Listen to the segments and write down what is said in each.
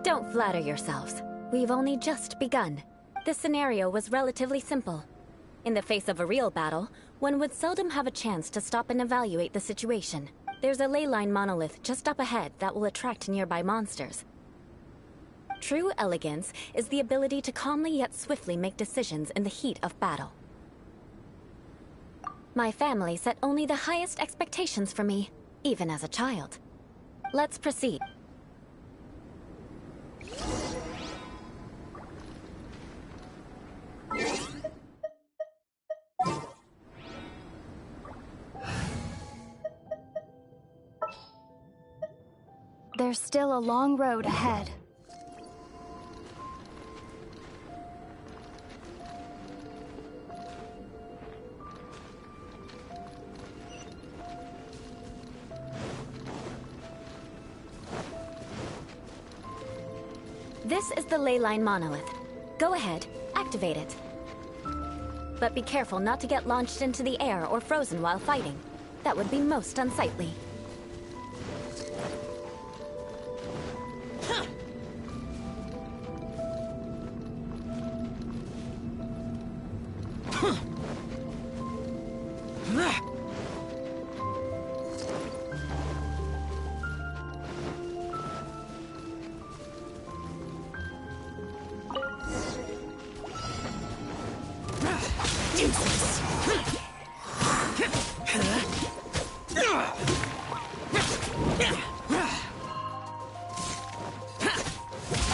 Don't flatter yourselves. We've only just begun. This scenario was relatively simple. In the face of a real battle, one would seldom have a chance to stop and evaluate the situation. There's a leyline monolith just up ahead that will attract nearby monsters. True elegance is the ability to calmly yet swiftly make decisions in the heat of battle. My family set only the highest expectations for me, even as a child. Let's proceed. There's still a long road ahead. This is the leyline monolith. Go ahead, activate it. But be careful not to get launched into the air or frozen while fighting. That would be most unsightly.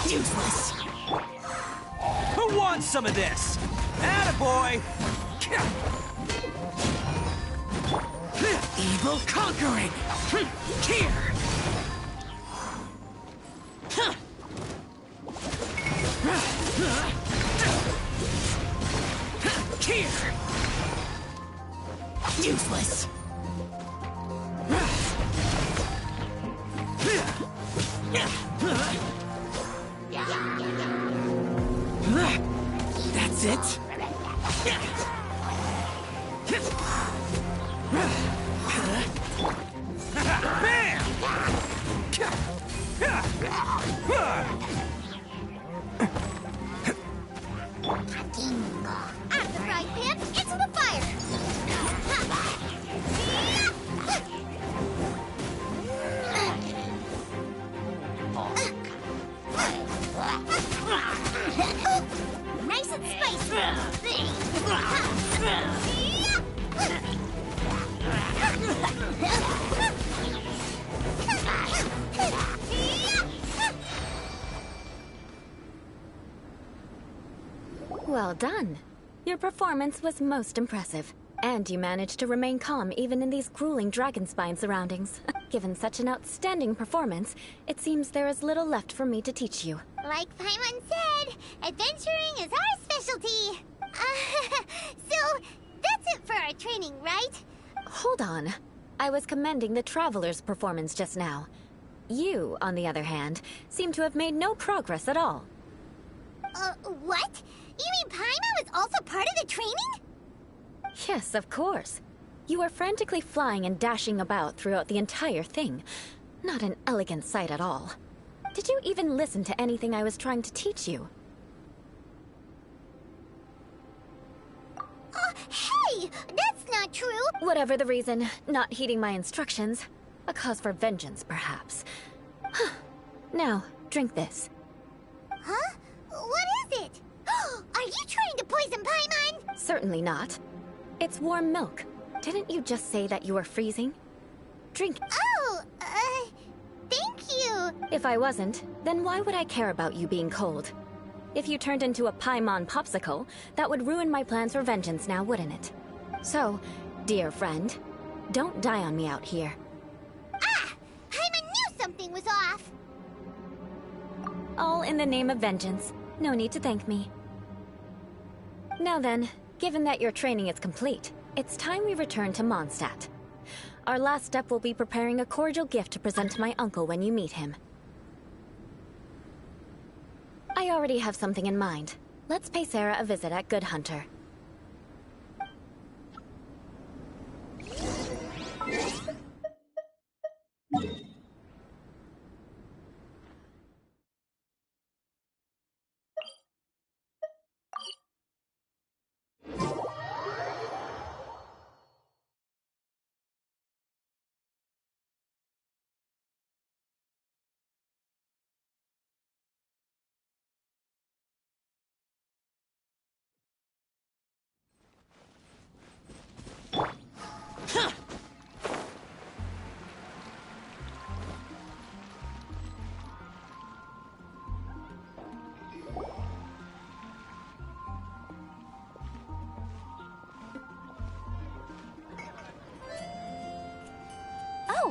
Useless. Who wants some of this? Attaboy! Evil conquering! Here! Here! Useless! That's it? Bam! Out of the frying pan, into the fire! Nice and spicy! Well done. Your performance was most impressive. And you managed to remain calm even in these grueling dragonspine surroundings. Given such an outstanding performance, it seems there is little left for me to teach you. Like Paimon said, adventuring is our specialty. So, that's it for our training, right? Hold on. I was commending the Traveler's performance just now. You, on the other hand, seem to have made no progress at all. What? You mean Paimon was also part of the training? Yes, of course. You were frantically flying and dashing about throughout the entire thing. Not an elegant sight at all. Did you even listen to anything I was trying to teach you? Hey! That's not true! Whatever the reason, not heeding my instructions. A cause for vengeance, perhaps. Now, drink this. Huh? What is it? Are you trying to poison Paimon? Certainly not. It's warm milk. Didn't you just say that you were freezing? Drink. Oh, thank you. If I wasn't, then why would I care about you being cold? If you turned into a Paimon popsicle, that would ruin my plans for vengeance now, wouldn't it? So, dear friend, don't die on me out here. Ah! Paimon knew something was off! All in the name of vengeance. No need to thank me. Now then, given that your training is complete, it's time we return to Mondstadt. Our last step will be preparing a cordial gift to present to my uncle when you meet him. I already have something in mind. Let's pay Sarah a visit at Good Hunter.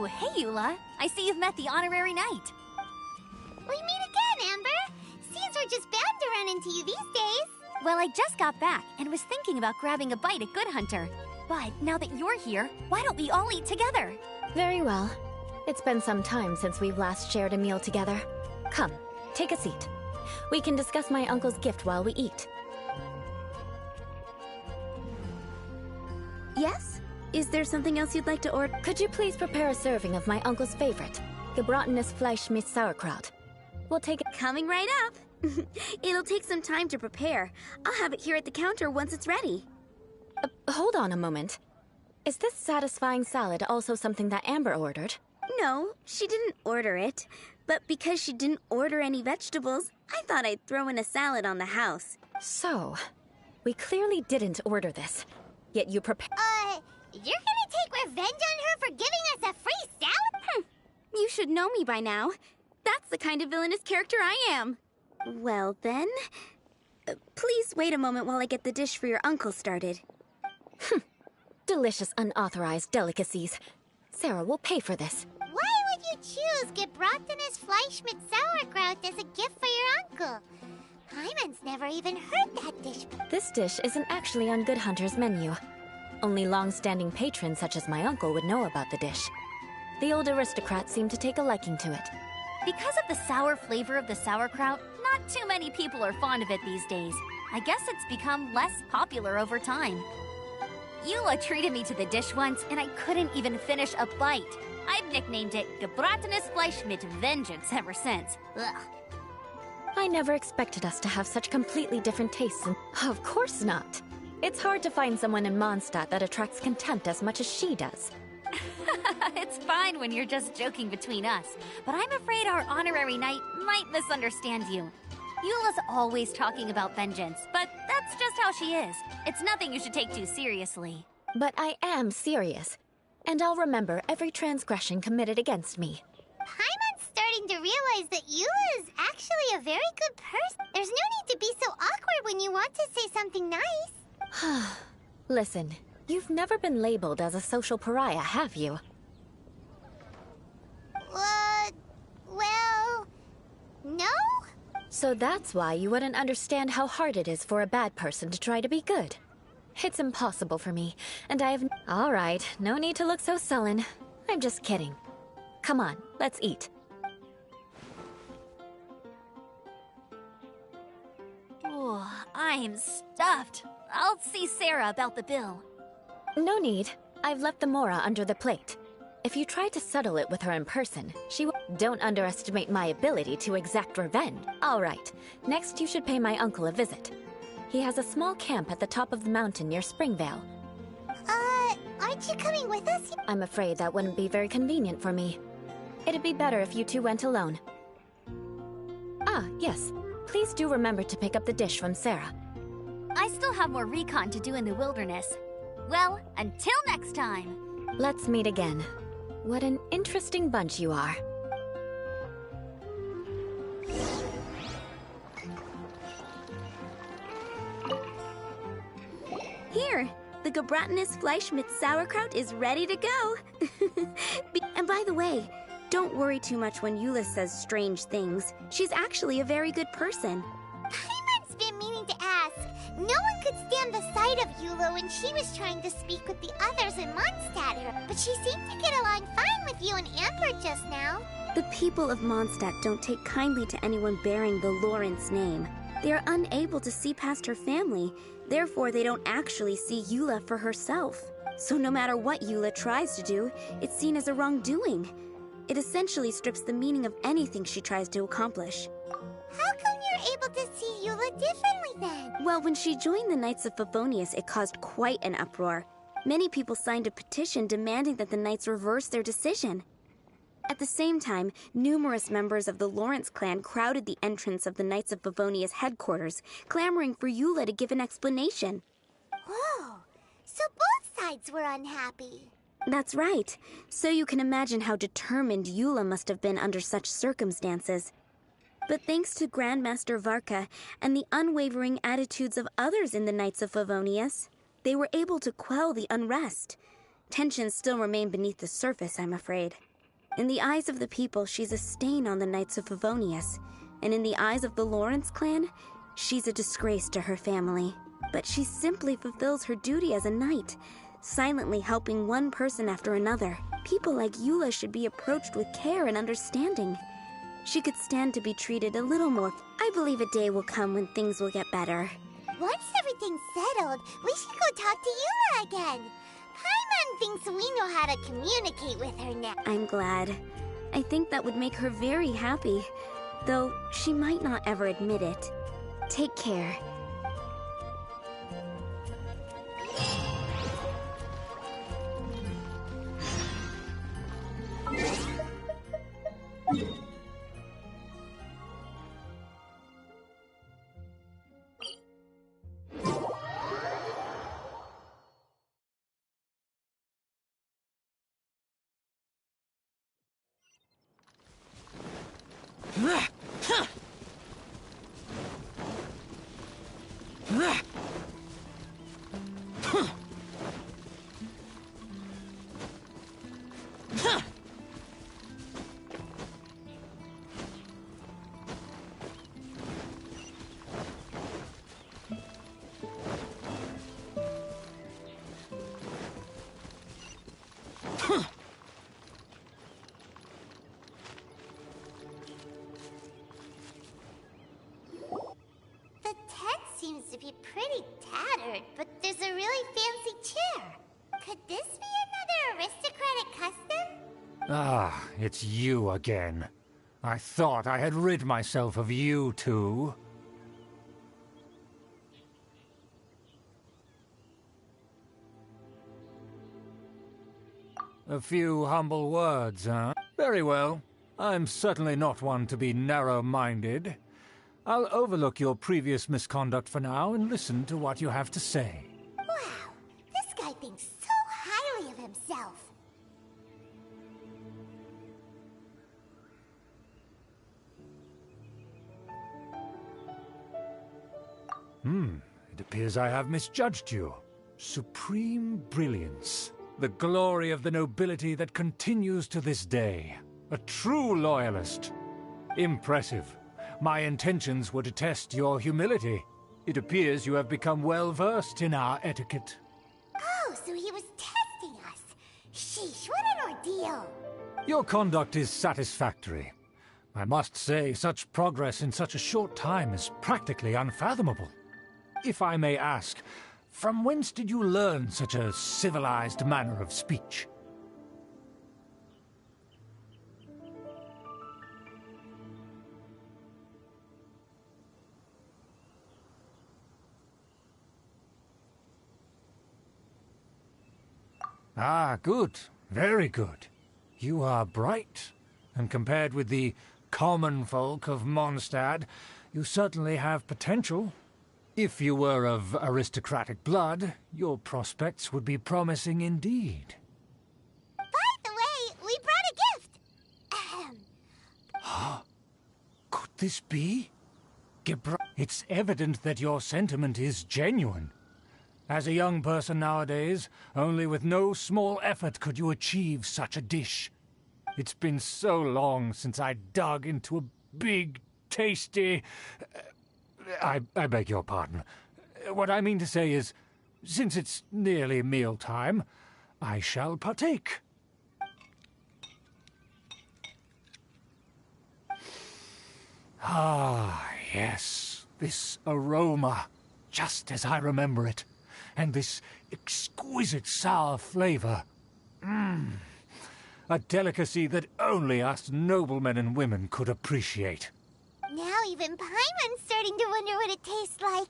Oh, hey, Eula. I see you've met the honorary knight. We meet again, Amber. Seems we're just bound to run into you these days. Well, I just got back and was thinking about grabbing a bite at Good Hunter. But now that you're here, why don't we all eat together? Very well. It's been some time since we've last shared a meal together. Come, take a seat. We can discuss my uncle's gift while we eat. Yes? Is there something else you'd like to order? Could you please prepare a serving of my uncle's favorite, gebratenes Fleisch mit Sauerkraut? We'll take it. Coming right up. It'll take some time to prepare. I'll have it here at the counter once it's ready. Hold on a moment. Is this satisfying salad also something that Amber ordered? No, she didn't order it. But because she didn't order any vegetables, I thought I'd throw in a salad on the house. So, we clearly didn't order this. Yet you You're gonna take revenge on her for giving us a free salad? You should know me by now. That's the kind of villainous character I am. Well, then... please wait a moment while I get the dish for your uncle started. Delicious unauthorized delicacies. Sarah will pay for this. Why would you choose gebratenes Fleisch mit Sauerkraut as a gift for your uncle? Hyman's never even heard that dish. This dish isn't actually on Good Hunter's menu. Only long-standing patrons such as my uncle would know about the dish. The old aristocrat seemed to take a liking to it. Because of the sour flavor of the sauerkraut, not too many people are fond of it these days. I guess it's become less popular over time. Eula treated me to the dish once, and I couldn't even finish a bite. I've nicknamed it gebratenes Fleisch mit Vengeance ever since. Ugh. I never expected us to have such completely different tastes, and of course not. It's hard to find someone in Mondstadt that attracts contempt as much as she does. It's fine when you're just joking between us, but I'm afraid our honorary knight might misunderstand you. Eula's always talking about vengeance, but that's just how she is. It's nothing you should take too seriously. But I am serious, and I'll remember every transgression committed against me. Paimon's starting to realize that Eula is actually a very good person. There's no need to be so awkward when you want to say something nice. Listen, you've never been labeled as a social pariah, have you? Well, no? So that's why you wouldn't understand how hard it is for a bad person to try to be good. It's impossible for me, and I have... All right, no need to look so sullen. I'm just kidding. Come on, let's eat. Oh, I'm stuffed. I'll see Sarah about the bill. No need. I've left the mora under the plate. If you try to settle it with her in person, she will... Don't underestimate my ability to exact revenge. All right. Next, you should pay my uncle a visit. He has a small camp at the top of the mountain near Springvale. Aren't you coming with us? I'm afraid that wouldn't be very convenient for me. It'd be better if you two went alone. Ah, yes. Please do remember to pick up the dish from Sarah. I still have more recon to do in the wilderness. Well, until next time. Let's meet again. What an interesting bunch you are. Here, the gebratenes Fleisch mit Sauerkraut is ready to go. And by the way, don't worry too much when Eula says strange things. She's actually a very good person. Paimon's been meaning to ask. No one could stand the sight of Eula when she was trying to speak with the others in Mondstadt, but she seemed to get along fine with you and Amber just now. The people of Mondstadt don't take kindly to anyone bearing the Lawrence name. They are unable to see past her family. Therefore, they don't actually see Eula for herself. So no matter what Eula tries to do, it's seen as a wrongdoing. It essentially strips the meaning of anything she tries to accomplish. How come you're able to see Eula differently then? Well, when she joined the Knights of Favonius, it caused quite an uproar. Many people signed a petition demanding that the Knights reverse their decision. At the same time, numerous members of the Lawrence clan crowded the entrance of the Knights of Favonius headquarters, clamoring for Eula to give an explanation. Whoa, so both sides were unhappy. That's right. So you can imagine how determined Eula must have been under such circumstances. But thanks to Grandmaster Varka and the unwavering attitudes of others in the Knights of Favonius, they were able to quell the unrest. Tensions still remain beneath the surface, I'm afraid. In the eyes of the people, she's a stain on the Knights of Favonius. And in the eyes of the Lawrence clan, she's a disgrace to her family. But she simply fulfills her duty as a knight, silently helping one person after another. People like Eula should be approached with care and understanding. She could stand to be treated a little more. I believe a day will come when things will get better. Once everything's settled, we should go talk to Eula again. Paimon thinks we know how to communicate with her now. I'm glad. I think that would make her very happy, though she might not ever admit it. Take care. Seems to be pretty tattered, but there's a really fancy chair. Could this be another aristocratic custom? Ah, it's you again. I thought I had rid myself of you two. A few humble words, huh? Very well. I'm certainly not one to be narrow-minded. I'll overlook your previous misconduct for now and listen to what you have to say. Wow, this guy thinks so highly of himself. It appears I have misjudged you. Supreme brilliance. The glory of the nobility that continues to this day. A true loyalist. Impressive. My intentions were to test your humility. It appears you have become well-versed in our etiquette. Oh, so he was testing us. Sheesh, what an ordeal. Your conduct is satisfactory. I must say, such progress in such a short time is practically unfathomable. If I may ask, from whence did you learn such a civilized manner of speech? Ah, good. Very good. You are bright, and compared with the common folk of Mondstadt, you certainly have potential. If you were of aristocratic blood, your prospects would be promising indeed. By the way, we brought a gift. Ahem. Could this be? It's evident that your sentiment is genuine. As a young person nowadays, only with no small effort could you achieve such a dish. It's been so long since I dug into a big, tasty... I beg your pardon. What I mean to say is, since it's nearly mealtime, I shall partake. Ah, yes, this aroma, just as I remember it. And this exquisite sour flavor. A delicacy that only us noblemen and women could appreciate. Now even Paimon's starting to wonder what it tastes like.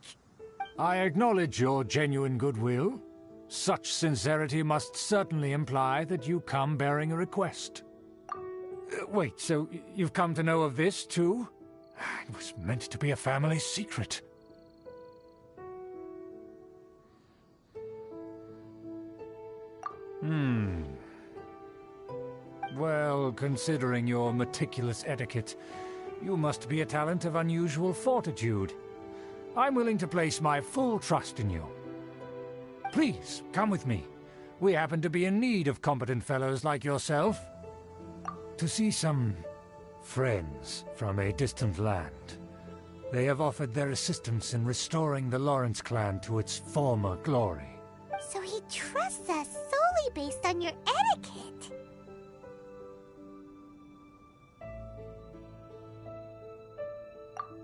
I acknowledge your genuine goodwill. Such sincerity must certainly imply that you come bearing a request. Wait, so you've come to know of this, too? It was meant to be a family secret. Well, considering your meticulous etiquette, you must be a talent of unusual fortitude. I'm willing to place my full trust in you. Please, come with me. We happen to be in need of competent fellows like yourself. To see some friends from a distant land. They have offered their assistance in restoring the Lawrence clan to its former glory. So he trusts us solely based on your etiquette.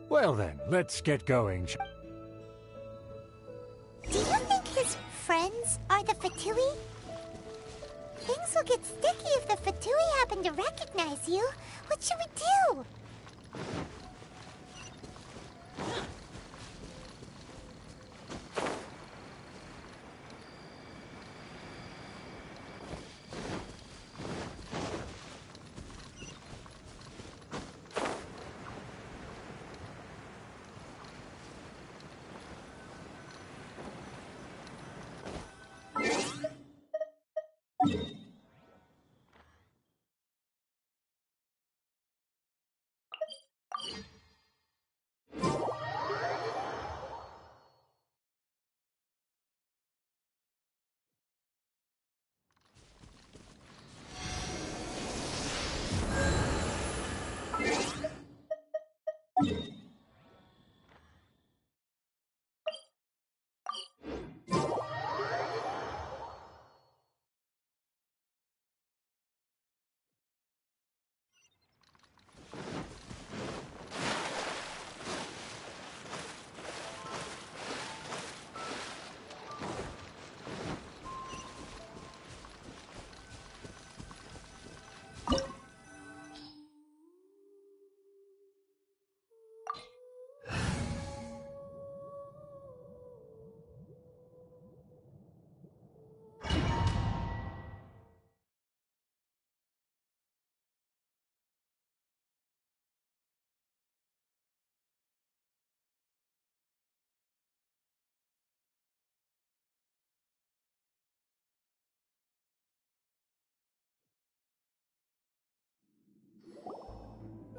Well then, let's get going. Do you think his friends are the Fatui? Things will get sticky if the Fatui happen to recognize you. What should we do?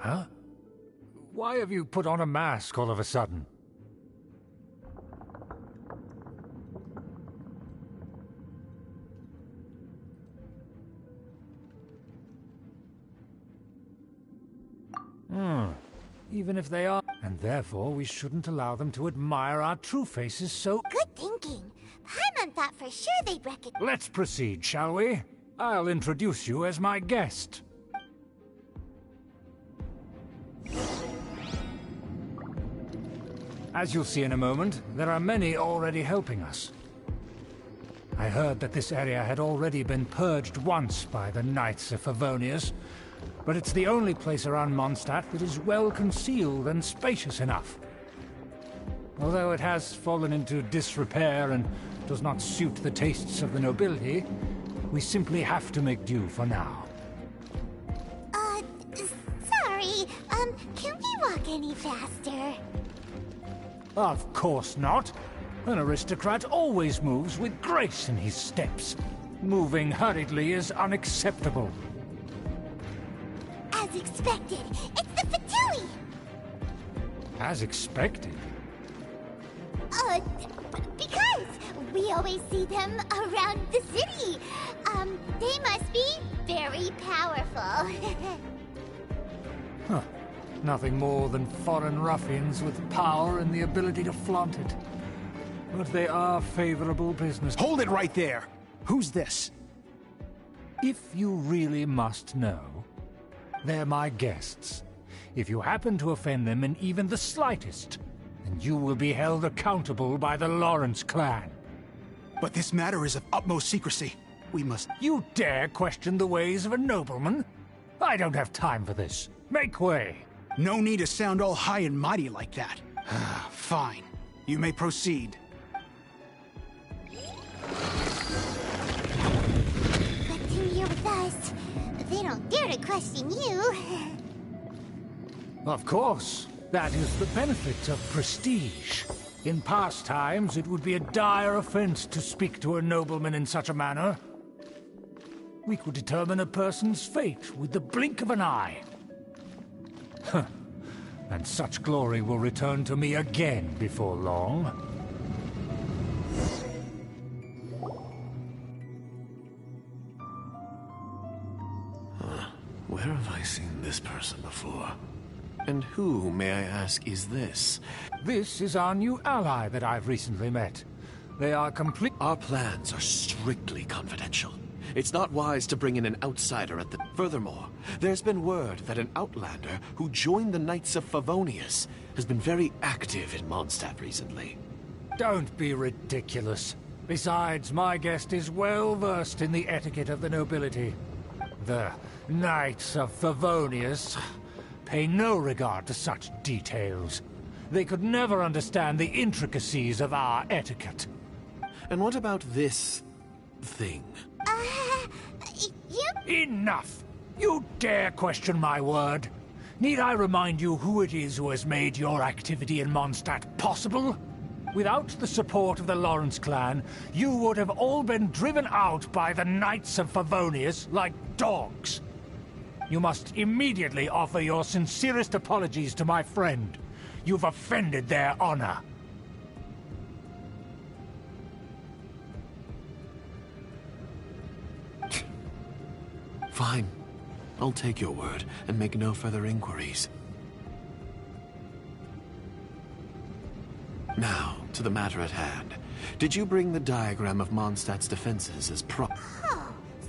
Huh? Why have you put on a mask all of a sudden? Even if they are, and therefore we shouldn't allow them to admire our true faces so... Good thinking. Paimon thought for sure they'd recognize... Let's proceed, shall we? I'll introduce you as my guest. As you'll see in a moment, there are many already helping us. I heard that this area had already been purged once by the Knights of Favonius, but it's the only place around Mondstadt that is well concealed and spacious enough. Although it has fallen into disrepair and does not suit the tastes of the nobility, we simply have to make do for now. Sorry, can we walk any faster? Of course not. An aristocrat always moves with grace in his steps. Moving hurriedly is unacceptable. As expected, it's the Fatui! As expected? Because we always see them around the city. They must be very powerful. Huh. Nothing more than foreign ruffians with power and the ability to flaunt it. But they are favorable business. Hold it right there! Who's this? If you really must know, they're my guests. If you happen to offend them in even the slightest, then you will be held accountable by the Lawrence clan. But this matter is of utmost secrecy. We must... You dare question the ways of a nobleman? I don't have time for this. Make way! No need to sound all high and mighty like that. Fine. You may proceed. But to here with us, they don't dare to question you. Of course. That is the benefit of prestige. In past times, it would be a dire offense to speak to a nobleman in such a manner. We could determine a person's fate with the blink of an eye. Huh. And such glory will return to me again before long. Where have I seen this person before? And who, may I ask, is this? This is our new ally that I've recently met. They are complete. Our plans are strictly confidential. It's not wise to bring in an outsider at the... Furthermore, there's been word that an outlander who joined the Knights of Favonius has been very active in Mondstadt recently. Don't be ridiculous. Besides, my guest is well versed in the etiquette of the nobility. The Knights of Favonius pay no regard to such details. They could never understand the intricacies of our etiquette. And what about this thing? You... Enough! You dare question my word? Need I remind you who it is who has made your activity in Mondstadt possible? Without the support of the Lawrence clan, you would have all been driven out by the Knights of Favonius like dogs. You must immediately offer your sincerest apologies to my friend. You've offended their honor. Fine. I'll take your word and make no further inquiries. Now, to the matter at hand. Did you bring the diagram of Mondstadt's defenses as Oh,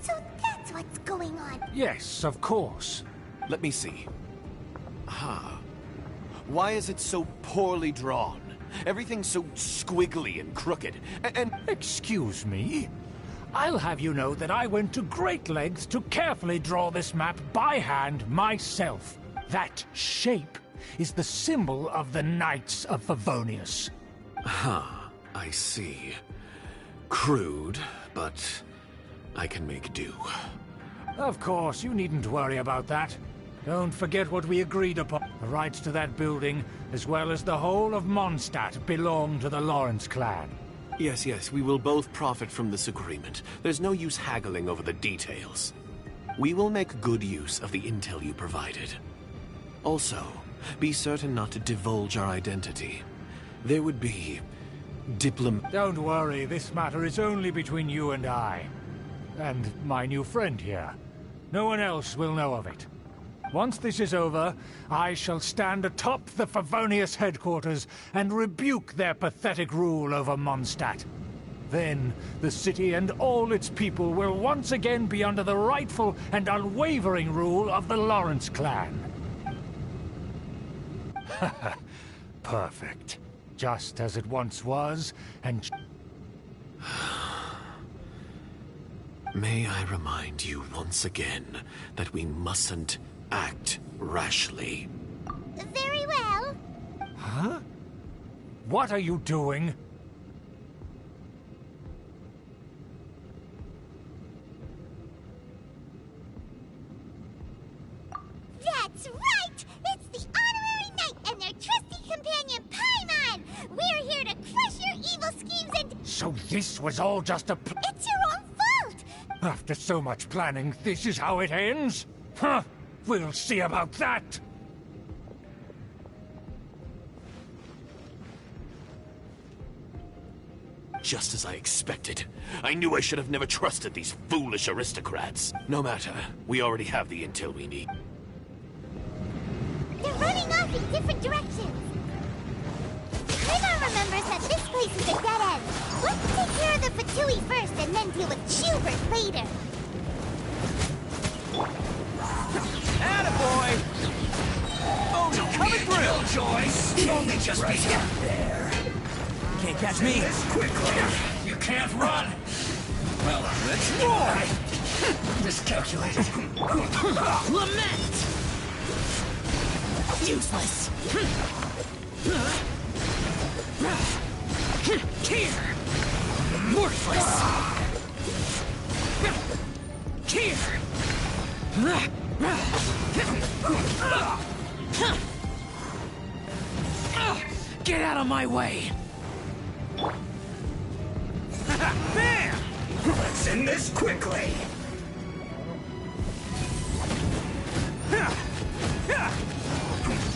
so that's what's going on. Yes, of course. Let me see. Aha. Why is it so poorly drawn? Everything's so squiggly and crooked, and... Excuse me? I'll have you know that I went to great lengths to carefully draw this map by hand myself. That shape is the symbol of the Knights of Favonius. I see. Crude, but I can make do. Of course, you needn't worry about that. Don't forget what we agreed upon. The rights to that building, as well as the whole of Mondstadt, belong to the Lawrence clan. Yes, we will both profit from this agreement. There's no use haggling over the details. We will make good use of the intel you provided. Also, be certain not to divulge our identity. There would be... Don't worry, this matter is only between you and I. And my new friend here. No one else will know of it. Once this is over, I shall stand atop the Favonius headquarters and rebuke their pathetic rule over Mondstadt. Then, the city and all its people will once again be under the rightful and unwavering rule of the Lawrence clan. Perfect. Just as it once was, and... May I remind you once again that we mustn't act rashly. Very well. Huh? What are you doing? That's right! It's the Honorary Knight and their trusty companion, Paimon! We're here to crush your evil schemes and... So this was all just a It's your own fault! After so much planning, this is how it ends? Huh? We'll see about that! Just as I expected. I knew I should have never trusted these foolish aristocrats. No matter, we already have the intel we need. They're running off in different directions. Paimon remembers that this place is a dead end. Let's take care of the Fatui first and then deal with Chubert later. Attaboy! Oh, you're coming through! Joyce, only just begun there. Can't catch me. Quickly, you can't run. Well, let's try. Miscalculated. Lament! Useless. Here! Worthless! Here! Get out of my way! Bam! Let's end this quickly.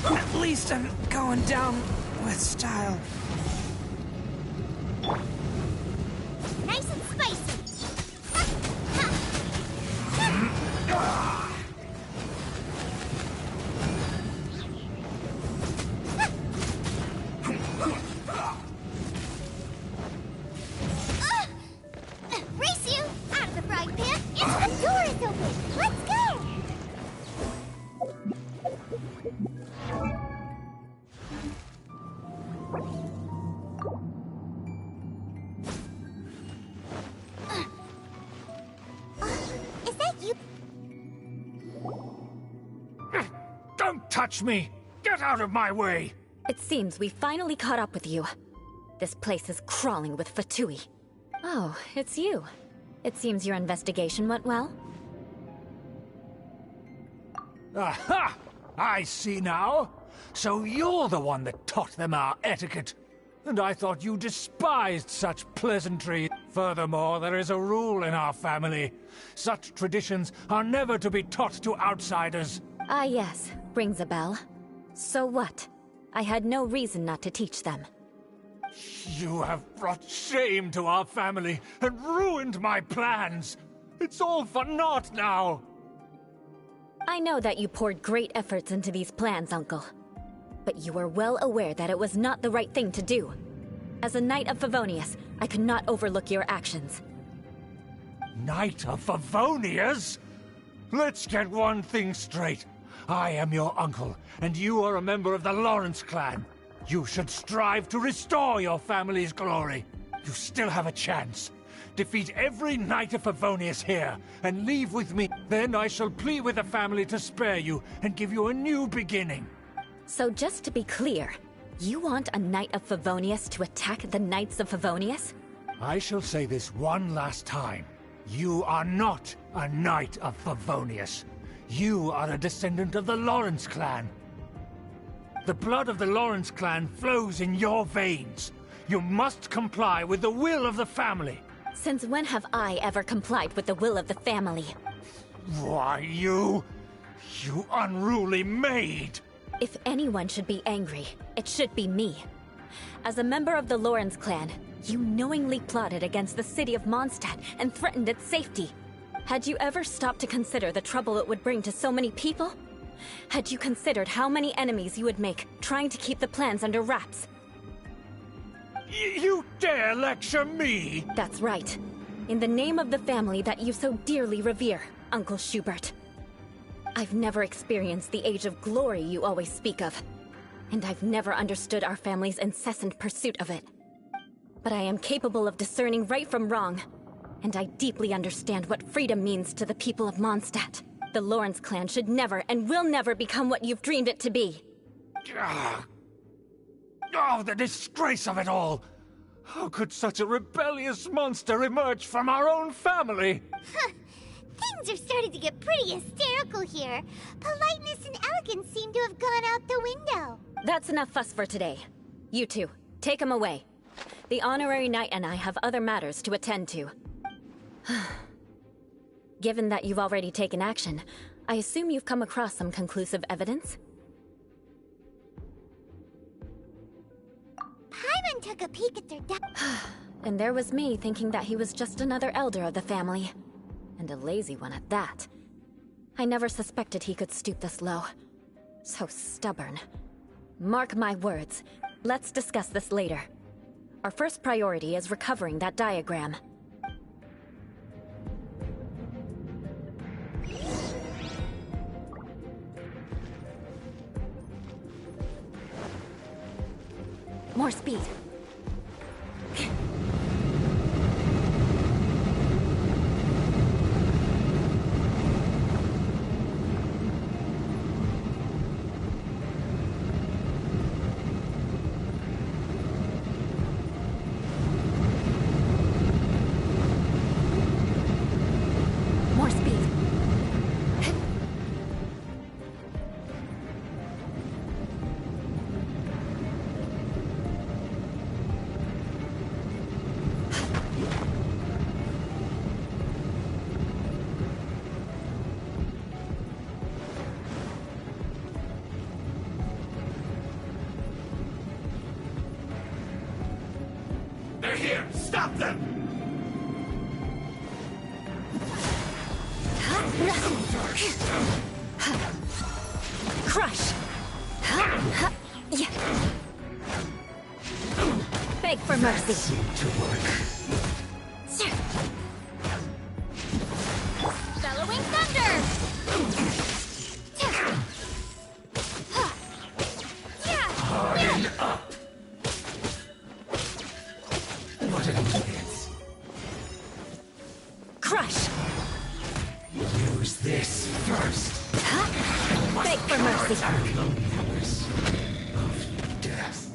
At least I'm going down with style. Nice and spicy. touch me! Get out of my way! It seems we finally caught up with you. This place is crawling with Fatui. Oh, it's you. It seems your investigation went well. Aha! I see now. So you're the one that taught them our etiquette. And I thought you despised such pleasantry. Furthermore, there is a rule in our family. Such traditions are never to be taught to outsiders. Ah yes, rings a bell. So what? I had no reason not to teach them. You have brought shame to our family and ruined my plans. It's all for naught now. I know that you poured great efforts into these plans, Uncle. But you were well aware that it was not the right thing to do. As a Knight of Favonius, I could not overlook your actions. Knight of Favonius? Let's get one thing straight. I am your uncle, and you are a member of the Lawrence clan. You should strive to restore your family's glory. You still have a chance. Defeat every Knight of Favonius here, and leave with me. Then I shall plead with the family to spare you, and give you a new beginning. So just to be clear, you want a Knight of Favonius to attack the Knights of Favonius? I shall say this one last time. You are not a Knight of Favonius. You are a descendant of the Lawrence clan. The blood of the Lawrence clan flows in your veins. You must comply with the will of the family. Since when have I ever complied with the will of the family? Why, you unruly maid! If anyone should be angry, it should be me. As a member of the Lawrence clan, you knowingly plotted against the city of Mondstadt and threatened its safety. Had you ever stopped to consider the trouble it would bring to so many people? Had you considered how many enemies you would make trying to keep the plans under wraps? You dare lecture me? That's right. In the name of the family that you so dearly revere, Uncle Schubert. I've never experienced the age of glory you always speak of, and I've never understood our family's incessant pursuit of it. But I am capable of discerning right from wrong, and I deeply understand what freedom means to the people of Mondstadt. The Lawrence clan should never and will never become what you've dreamed it to be. Oh, the disgrace of it all! How could such a rebellious monster emerge from our own family? Things are starting to get pretty hysterical here. Politeness and elegance seem to have gone out the window. That's enough fuss for today. You two, take him away. The honorary knight and I have other matters to attend to. Given that you've already taken action, I assume you've come across some conclusive evidence? Paimon took a peek at their And there was me thinking that he was just another elder of the family. And a lazy one at that. I never suspected he could stoop this low. So stubborn. Mark my words. Let's discuss this later. Our first priority is recovering that diagram. More speed. More speed. They're here! Stop them! Crush! Beg for mercy. Seem to work. Bellowing thunder! Harden up! What an idiot. Crush! Use this first. Beg for for mercy. Palace of death.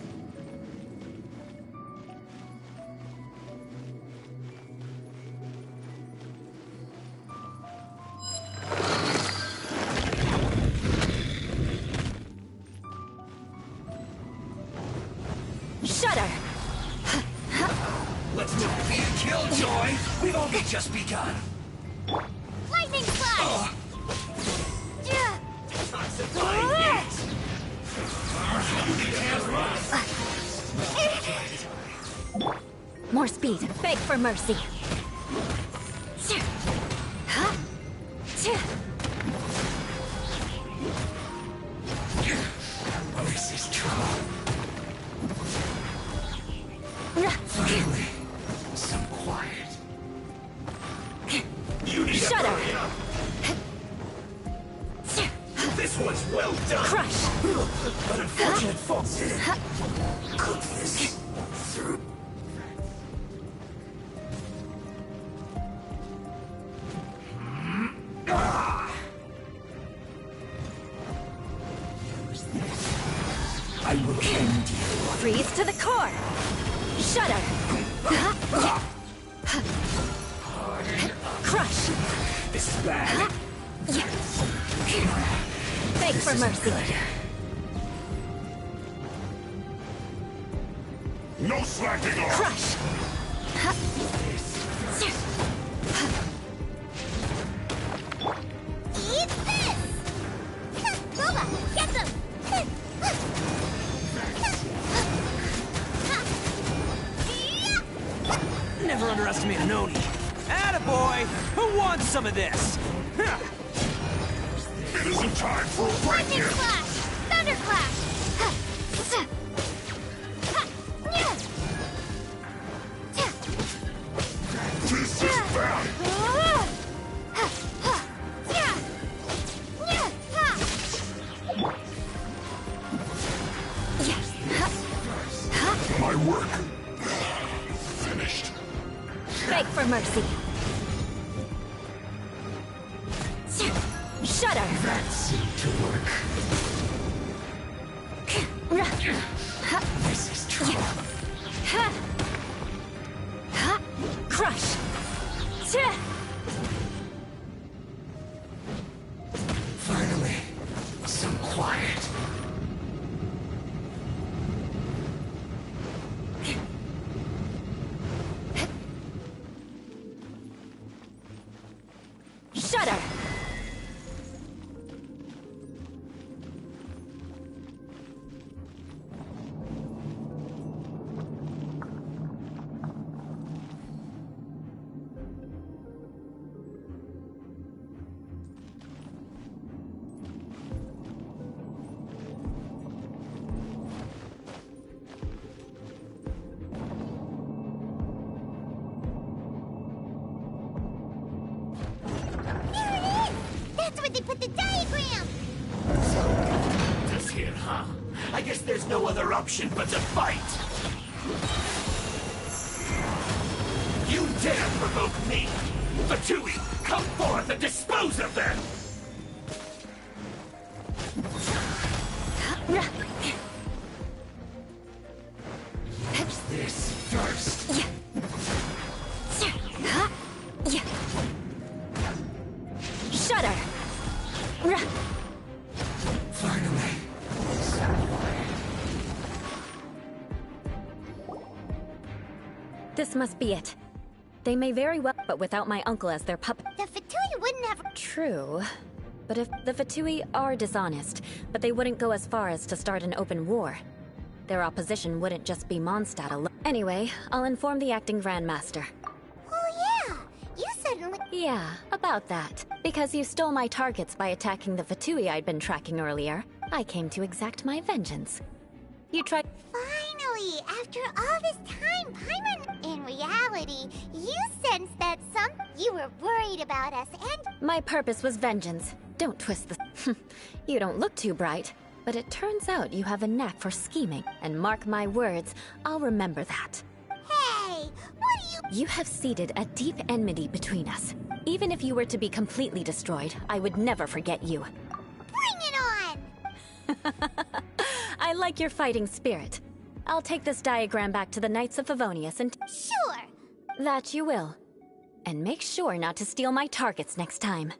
Shudder! Let's not be a killjoy. We've only just begun. Lightning flash! More speed. Beg for mercy. This is trouble. Finally, some quiet. You need Shudder. to hurry up. This one's well done. Crush! But unfortunate folks in it. Cook this through. I will end you. Freeze to the core! Shudder! Crush! This is bad. Beg for mercy. No slacking off. Crush! Eat this! Boba, get them! Never underestimate an Oni. Attaboy! Who wants some of this? It isn't time for a break Lightning here. flash! Thunderclash! This is bad. My work finished. Beg for mercy. Shudder! That seemed to work. This is trouble. Crush! Finally, some quiet. Shudder! There it is! That's where they put the diagram! This here, huh? I guess there's no other option but to fight. You dare provoke me! Fatui, come forth and dispose of them! Catch this first. Shudder! Finally, some quiet. This must be it. They may very well, but without my uncle as their puppet. The Fatui wouldn't have... True. But if the Fatui are dishonest, but they wouldn't go as far as to start an open war. Their opposition wouldn't just be Mondstadt alone. Anyway, I'll inform the acting Grandmaster. Oh yeah! You suddenly... Yeah, about that. Because you stole my targets by attacking the Fatui I'd been tracking earlier, I came to exact my vengeance. You tried- Finally! After all this time, Paimon... In reality, you sensed that you were worried about us, and... My purpose was vengeance. Don't twist the... You don't look too bright, but it turns out you have a knack for scheming. And mark my words, I'll remember that. Hey! What do you... You have seeded a deep enmity between us. Even if you were to be completely destroyed, I would never forget you. Bring it on! I like your fighting spirit. I'll take this diagram back to the Knights of Favonius and... Sure. That you will. And make sure not to steal my targets next time.